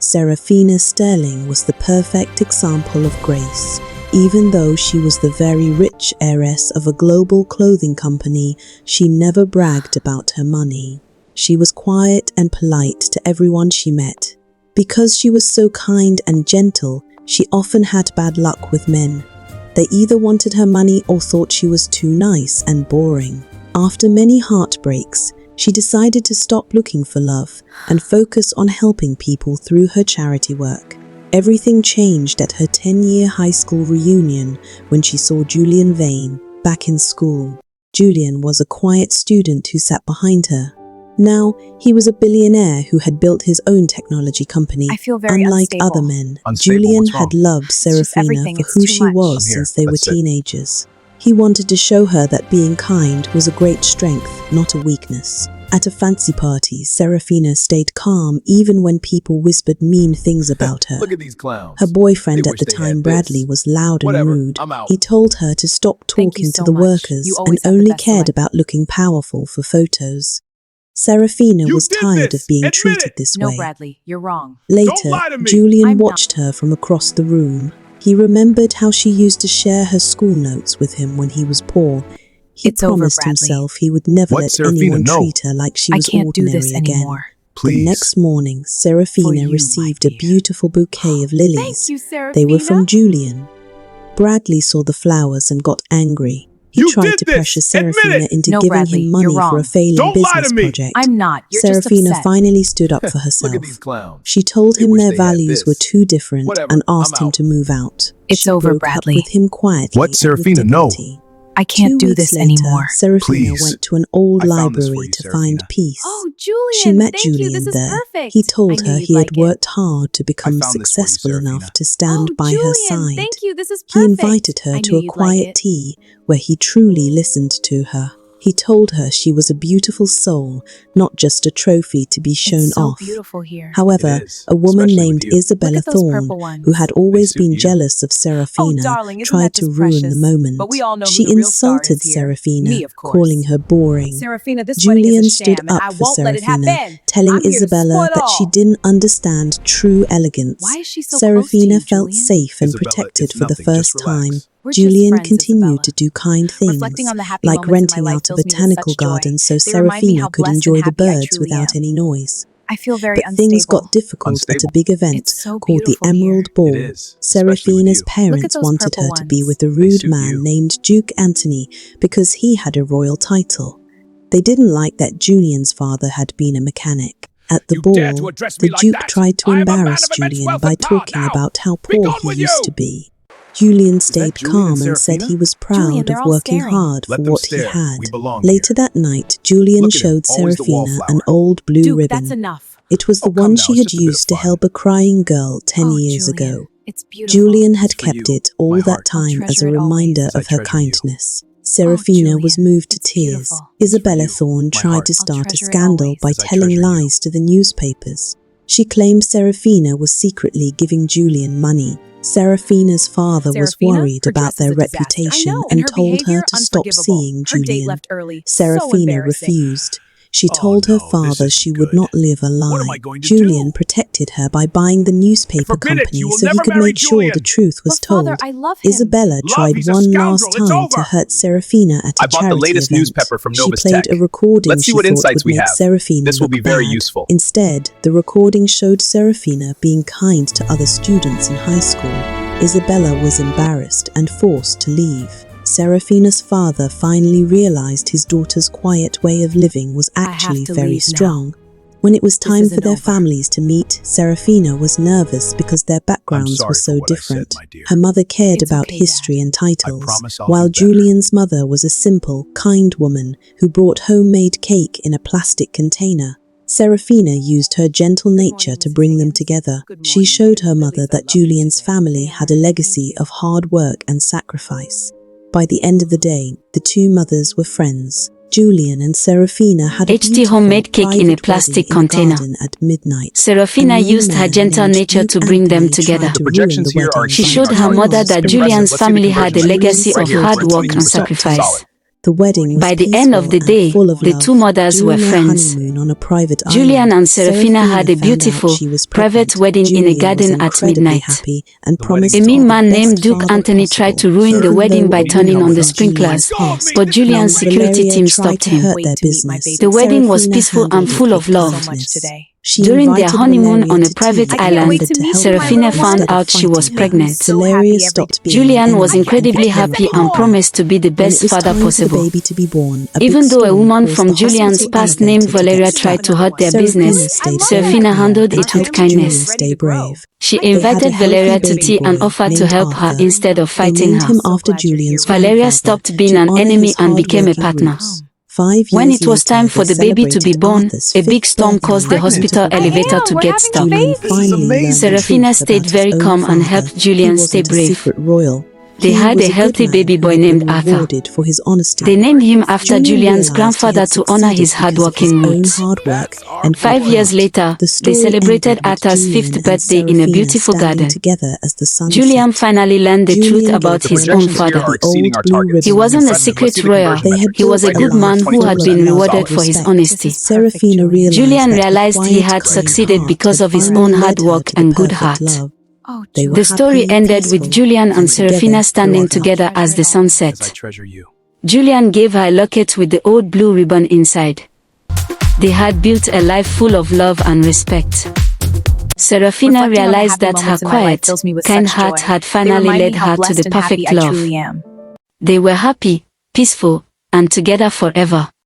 Serafina Sterling was the perfect example of grace. Even though she was the very rich heiress of a global clothing company, she never bragged about her money. She was quiet and polite to everyone she met. Because she was so kind and gentle, she often had bad luck with men. They either wanted her money or thought she was too nice and boring. After many heartbreaks, she decided to stop looking for love and focus on helping people through her charity work. Everything changed at her 10-year high school reunion when she saw Julian Vane back in school. Julian was a quiet student who sat behind her. Now, he was a billionaire who had built his own technology company. I feel very Unlike unstable. other men, Unstable? Julian What's wrong? had loved Serafina for It's who too she much. was I'm here. since they were Let's sit. teenagers. He wanted to show her that being kind was a great strength, not a weakness. At a fancy party, Serafina stayed calm even when people whispered mean things about her. Look at these clowns. Her boyfriend They at the wish they had time, this. Bradley, was loud and Whatever, rude. I'm out. He told her to stop Thank you talking so to the much. workers You and always have the only best cared select. about looking powerful for photos. Serafina You was did tired this. of being Admit treated it. this No, way. Bradley, you're wrong. Later, lie to me. Julian I'm not. watched her from across the room. He remembered how she used to share her school notes with him when he was poor. He It's over, promised Bradley. himself he would never What, let Serafina? anyone No. treat her like she I was can't do ordinary this again. anymore. Please. The next morning, Serafina you, received my a dear. beautiful bouquet of lilies. Thank you, Serafina. They were from Julian. Bradley saw the flowers and got angry. He You tried did to this. pressure Admit Serafina it. into No, giving Bradley, him money you're for a wrong. failing Don't lie to business me. project. I'm not. You're Serafina just upset. finally stood up for herself. Look at these clowns. She told They him wish their they had values this. were too different Whatever, and I'm asked him out. to move out. It's She over, broke Bradley. up with him quietly. What, and Serafina? with No. dignity. I can't 2 do weeks this later, anymore. Serafina Please. went to an old I found this for library you, to Serafina. find peace. Oh, Julian, She met thank you. Julian This is there. perfect. He told I knew her you'd he like had it. worked hard to become found this for you, successful Serafina. enough to stand Oh, by Julian, her side. thank you. This is He perfect. invited her I to knew a you'd like quiet it. tea where he truly listened to her. He told her she was a beautiful soul, not just a trophy to be shown It's so off. beautiful here. However, It is, a woman especially named with you. Isabella Look at those Thorne, purple ones. who had always suit been you. jealous of Serafina, darling, isn't tried that to just ruin precious? the moment. But we all know who She the real star insulted is here. Serafina, Me, of course. calling her boring. Serafina, this wedding Julian is a stood sham, and up I for won't let it Serafina, happen. telling I'm here to Isabella spoil that she all. didn't understand true elegance. Why is she so Serafina close to you, felt Julian? safe and Isabella, protected it's for the nothing, first just relax. time. We're just Julian friends, continued Isabella. to do kind things, Reflecting on the happy like moments in my renting life out a fills me with botanical such joy. garden so They remind me Serafina how could blessed enjoy and the happy I birds truly without am. any noise. I feel very But unstable. things got difficult at a Unstable. big event It's so called the beautiful here. Emerald Ball. It is, especially with Serafina's you. Look at parents those wanted purple her to be ones. with a They rude suit man you. named Duke Antony because he had a royal title. They didn't like that Julian's father had been a mechanic. At the You dare to ball, address the me like Duke that? tried to I am a man embarrass of immense Julian wealth by and power. talking Now, about how be poor gone he with used you. to be. Julian stayed Julian calm and and said Serafina? he was Julian, proud they're of all working staring. hard Let for them what he stare. had. We belong Later here. that night, Julian Look at him, showed always the Serafina wallflower. an old blue Duke, ribbon. that's enough. It was the Oh, come one now, she it's had just a bit of used to fun. help a crying girl 10 Oh, years Julian, ago. it's beautiful. Julian had It's for kept you, it all my that heart. I'll time as treasure a it always. reminder As I of her treasure you. kindness. Serafina was Julian, moved to it's tears. beautiful. Isabella you, Thorne my tried heart. to I'll start a treasure it scandal always. by As I telling treasure you. lies to the newspapers. She claimed Serafina was secretly giving Julian money. Serafina's father was Serafina, worried her about dress is their a disaster. I reputation know. and her told her behavior, to stop unforgivable. seeing Her date Julian. left early. So Serafina embarrassing. refused. She Oh, told her no, this father isn't she would good. not live a What am lie. I going to Julian do? protected her by buying the newspaper Forbid it. company You will so he never could marry make sure Julian. the truth was But Father, told. I love him. Isabella tried He's a one scoundrel. last It's time to over. hurt Serafina at a I bought the charity latest event. newspaper from She Novus played Tech. a recording Let's see she what thought insights would we make have. Serafina This will look be very bad. useful. Instead, the recording showed Serafina being kind to other students in high school. Isabella was embarrassed and forced to leave. Serafina's father finally realized his daughter's quiet way of living was actually to very leave now. strong. When it was time for isn't their over. families to meet, Serafina was nervous because their backgrounds sorry were for so what I said, different. my dear. Her mother cared It's about okay, history Dad. and titles, promise I'll while do better. Julian's mother was a simple, kind woman who brought homemade cake in a plastic container. Serafina used her gentle nature to Mrs. bring them Higgins. together. Good She morning. showed her At mother least I that love you Julian's today. family Yeah, had a legacy thank of hard work and sacrifice. By the end of the day, the two mothers were friends. Julian and Serafina had a HT beautiful homemade cake in a private plastic wedding in the container. garden at midnight. Serafina A mean used her man gentle named nature Duke to bring them Anthony together. tried to The ruin projections the here are wedding She by showed her cutting mother off that the Julian's presents. family had a Julian legacy of supported hard work and Anthony's sacrifice. The wedding was By the end of the peaceful and day, full of the love. two mothers were During their friends. honeymoon on a private Julian island, and Serafina had a found out beautiful, she was private pregnant. wedding in a Julian garden was at incredibly midnight. happy and promised A to be mean the man named best Duke father Anthony tried to possible. ruin the Even wedding though by a turning rumor on the of Julian's sprinklers, past but Julian's meant security Valeria team tried stopped to him. hurt their Wait to meet my business. baby. The wedding was Serafina peaceful and handled full it of with love. So much kindness. today. She During their invited honeymoon Valeria on a to private tea and island, offered to help her Serafina found instead of out she was fighting her. pregnant. Valeria stopped being Julian an was enemy incredibly and became a happy and partner. promised to be the When best it was father time for the possible. baby to be born, a Even big though a storm woman caused from the Julian's hospital past elevator named to Valeria get tried stuck. to hurt their Serafina business, stayed very Serafina calm handled and it with helped Julian kindness. stay brave. She They had a invited healthy Valeria to baby tea and boy offered to named help her Arthur. instead of They fighting named her. him after Julian's Valeria grandfather stopped being to an honor enemy his and became a hard-working partner. roots. 5 When years it was time later, for they the baby to be celebrated born, Arthur's a big 5th storm birthday caused the in hospital Portugal. elevator to We're get having a stuck. Julian baby. finally learned the Serafina truth stayed about very his own calm and father. helped He Julian stay wasn't a brave. secret royal. They He had was a good healthy man baby who boy had named been Arthur. rewarded for his honesty. They named him after Julian Julian's realized grandfather he had to honor his succeeded because of hardworking his own roots. hard work and 5 good years heart. later, The they story celebrated ended with Arthur's Julian 5th and birthday in a Serafina beautiful standing garden. together as the sun Julian set. finally learned the truth Julian about gave his her own a ring father. with the old blue ribbon He wasn't a on it. secret royal. They had He was a built good life man who full had of been love rewarded and for his respect. honesty. Serafina realized Julian that realized he quiet, had kind succeeded heart because had of his finally own led hard her work to the and good perfect heart. love. Oh, They were The story happy, ended with peaceful, Julian and together Serafina standing forever. together as the sun As I set. treasure you. Julian gave her a locket with the old blue ribbon inside. They had built a life full of love and respect. Serafina Reflecting on the realized happy that her moments in my life quiet, fills me with kind such heart joy. had They finally remind me led how her to blessed the and happy perfect I love. truly am. They were happy, peaceful, and together forever.